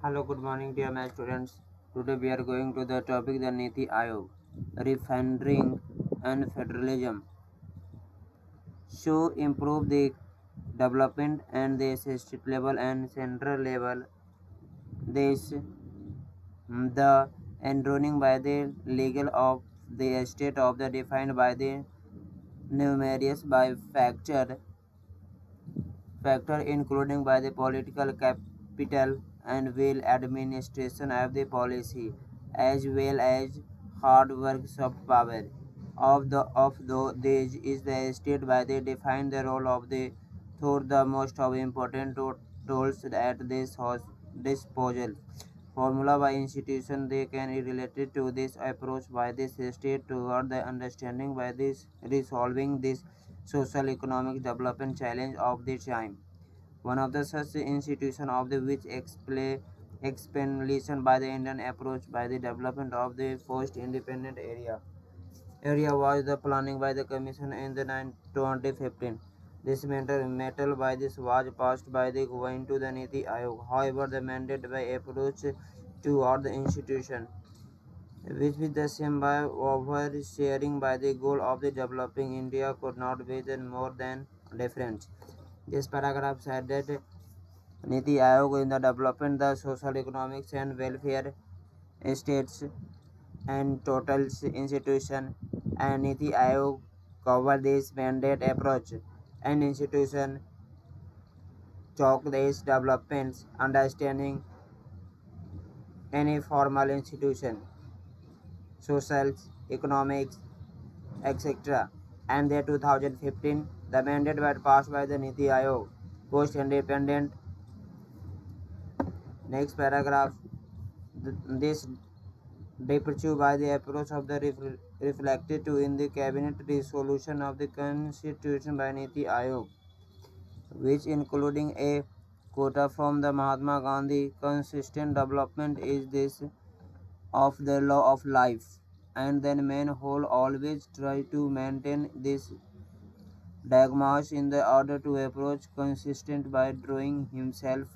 Hello, good morning, dear my students. Today we are going to the topic the Niti Ayog, refining and federalism. So improve the development and the state level and central level. This the enthroning by the legal of the state of the defined by the numerous by factor including by the political capital and will administration of the policy as well as hard work soft power these is the state by the define the role of the through the most of important tools at this disposal formula by institution they can be related to this approach by this state toward the understanding by this resolving this social economic development challenge of the time. One of the such institution of the which explanation by the Indian approach by the development of the first independent area was the planning by the commission in the 2015. This metal by this was passed by the going to the Niti Ayog. However, the mandate by approach toward the institution, which with the same by oversharing by the goal of the developing India could not be then more than different. This paragraph said that Niti Aayog in the development the social economics and welfare states and total institution and Niti Aayog cover this mandate approach and institution chalk these developments understanding any formal institution, social, economics, etc. And the 2015 the mandate was passed by the Niti Aayog post independent. Next paragraph this departure by the approach of the reflected to in the cabinet resolution of the constitution by Niti Ayog, which including a quota from the Mahatma Gandhi consistent development is this of the law of life, and then men whole always try to maintain this diagnosis in the order to approach consistent by drawing himself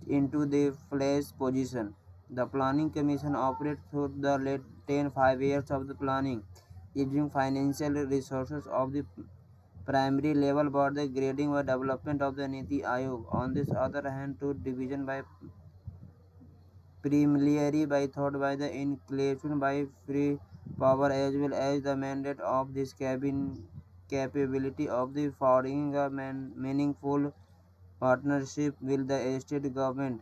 into the flesh position. The Planning Commission operates through the late 5 years of the planning, using financial resources of the primary level for the grading or development of the Niti Ayog. On this other hand, to division by preliminary by thought by the inclusion by free power as well as the mandate of this cabin capability of the forming a meaningful partnership with the state government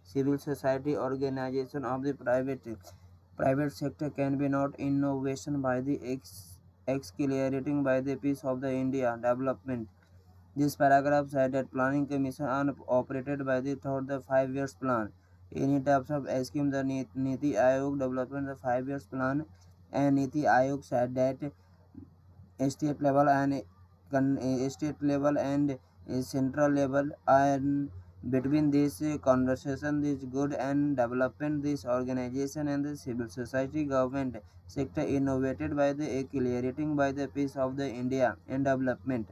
civil society organization of the private sector can be not innovation by the accelerating by the piece of the India development. This paragraph said that planning commission are operated by the thought the 5 years plan. In terms of scheme the Niti Ayog development the 5 years plan and Niti Ayog said that state level and central level and between this conversation this good and development this organization and the civil society government sector innovated by the accelerating by the piece of the India and development.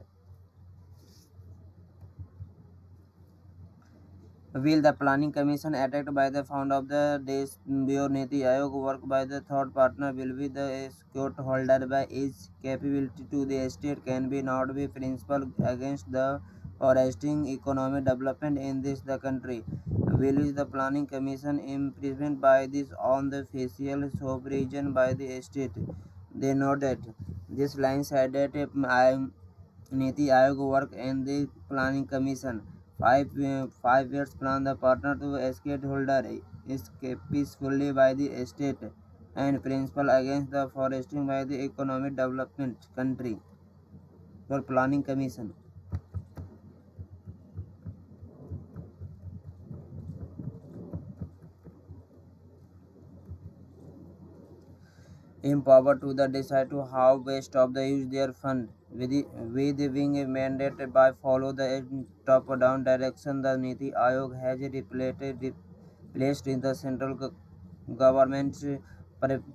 Will the Planning Commission attacked by the founder of the Desh Bureau Niti Ayog work by the third partner will be the escort holder by its capability to the state can be not be principle against the foresting economic development in this the country. Will is the Planning Commission imprisoned by this on the facial supervision by the state. They know that this line said that Niti Ayog work in the Planning Commission. 5 years plan the partner to escape holder is peacefully by the state and principle against the foresting by the economic development country for planning commission. Empower to the decide to how best of the use their fund with being mandated by follow the top down direction the Niti Ayog has replaced in the central government's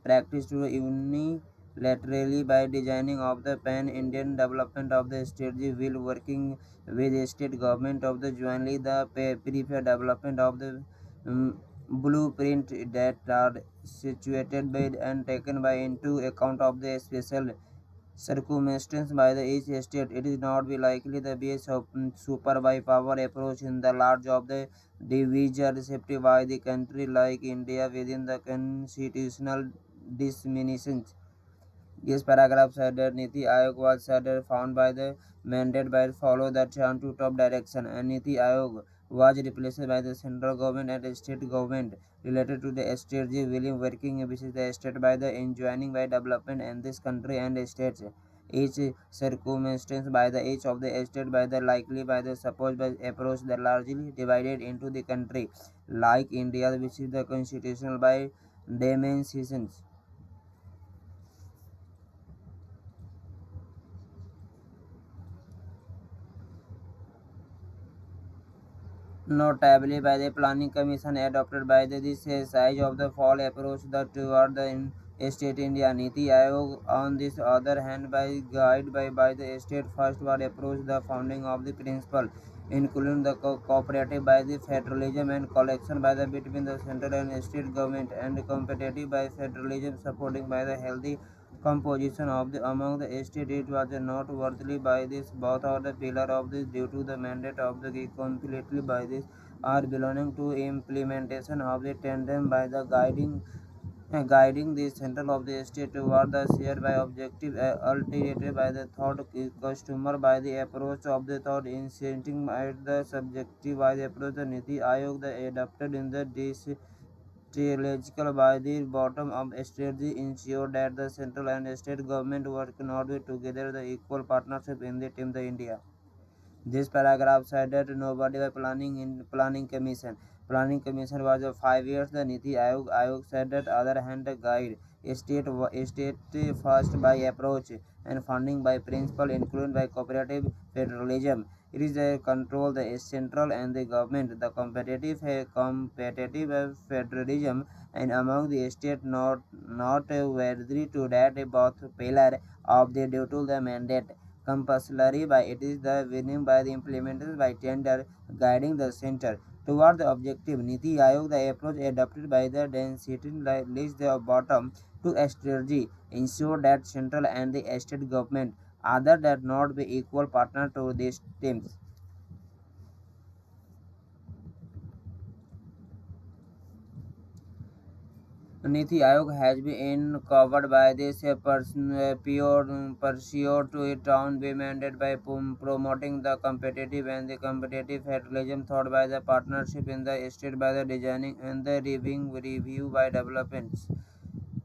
practice to unilaterally by designing of the pan-Indian development of the strategy while working with the state government of the jointly the prefer development of the blueprint that are situated by and taken by into account of the special circumstances by the each state. It is not be likely to be a super by power approach in the large of the division received by the country like India within the constitutional disseminations. This paragraph said that Niti Aayog was said found by the mandate by follow the turn to top direction, and Niti Aayog was replaced by the central government and state government related to the strategy willing working with the state by the enjoining by development in this country and states. Each circumstance by the each of the state by the likely by the supposed by approach that largely divided into the country like India, which is the constitutional by dimensions. Notably, by the Planning Commission adopted by this size of the fall approach that toward the state India Niti Aayog on this other hand by by the state first word approach the founding of the principle including the cooperative by the federalism and collection by the between the central and state government and competitive by federalism supporting by the healthy composition of the among the estate. It was noteworthy by this both are the pillar of this due to the mandate of the completely by this are belonging to implementation of the tandem by the guiding the central of the state toward the shared by objective alternated by the thought customer by the approach of the thought incenting by the subjective by the approach the Niti Aayog the adopted in the strategical by the bottom up strategy ensure that the central and state government work not together the equal partnership in the team the India. This paragraph said that nobody by planning commission. Planning commission was a 5 years. The Niti Aayog said that other hand the guide state first by approach and funding by principle included by cooperative federalism. It is a control the central and the government the competitive federalism and among the state not worthy to that both pillar of the due to the mandate compulsory by it is the winning by the implemented by tender guiding the center toward the objective. Niti Aayog the approach adopted by the density leads the bottom to a strategy ensure that central and the state government other that not be equal partner to these teams. Niti Aayog has been covered by this pure pursuit to it on be mandated by promoting the competitive and the competitive federalism thought by the partnership in the state by the designing and the reviewing review by developments.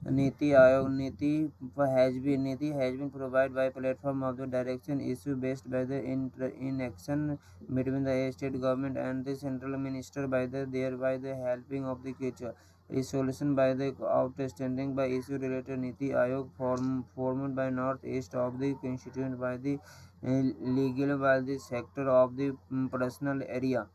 Niti has been provided by platform of the direction issue based by the in action between the state government and the central minister by the thereby the helping of the future resolution by the outstanding by issue related Niti Aayog formed by northeast of the constituent by the legal by the sector of the personal area.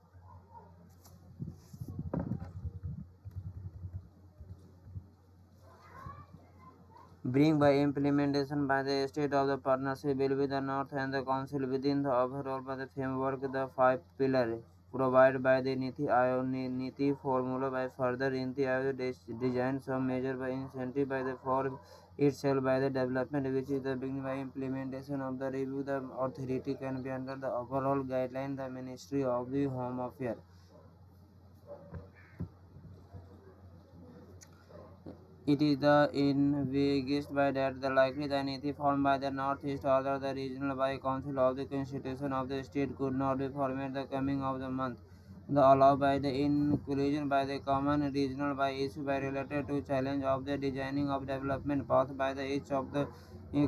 Bring by implementation by the state of the partnership will be the north and the council within the overall by the framework the five pillars provided by the Niti formula by further Niti Aayog design some measure by incentive by the form itself by the development which is the beginning by implementation of the review the authority can be under the overall guideline the Ministry of the Home Affairs. It is the envisaged by that the likely the Niti formed by the Northeast Order the regional by council of the constitution of the state could not be formed the coming of the month. The allowed by the inclusion by the common regional by issue by related to challenge of the designing of development path by the each of the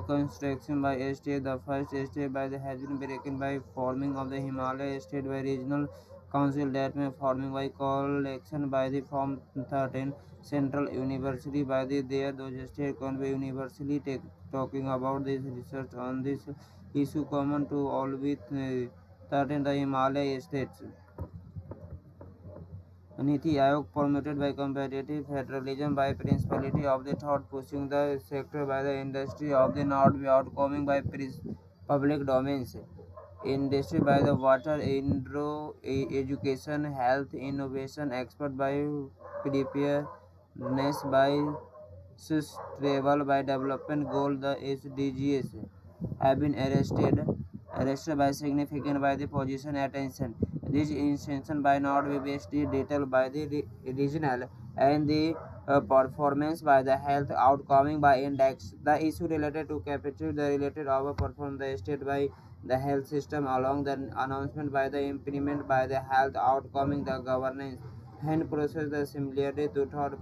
construction by state. The first state by the has been broken by forming of the Himalaya state by regional council that may forming by collection by the form 13 Central University by the there those state can be universally talking about this research on this issue common to all with 13 the Himalaya states. Niti Aayog promoted by competitive federalism by principality of the thought pushing the sector by the industry of the not be outcoming by public domains. industry by the water, education, health, innovation, expert by preparedness by sustainable by development goal. The SDGs have been arrested by significant by the position attention. This intention by not be based detail by the regional and the performance by the health outcoming by index. The issue related to capture the related over perform the state by the health system along the announcement by the implement by the health outcoming the governance and process the similarity to thought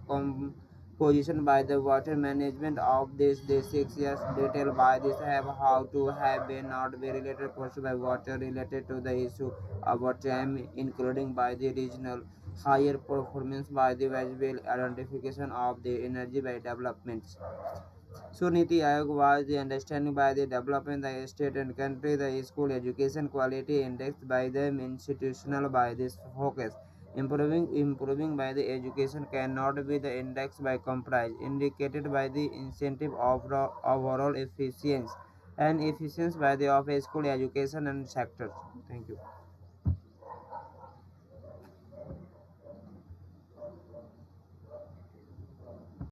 position by the water management of this 6 years detail by this have how to have been not be related question by water related to the issue of time including by the regional higher performance by the visual identification of the energy by developments. So Niti Aayog was the understanding by the development the state and country the school education quality indexed by the institutional by this focus. Improving by the education cannot be the index by comprise indicated by the incentive of overall efficiency and efficiency by the of school education and sectors. Thank you.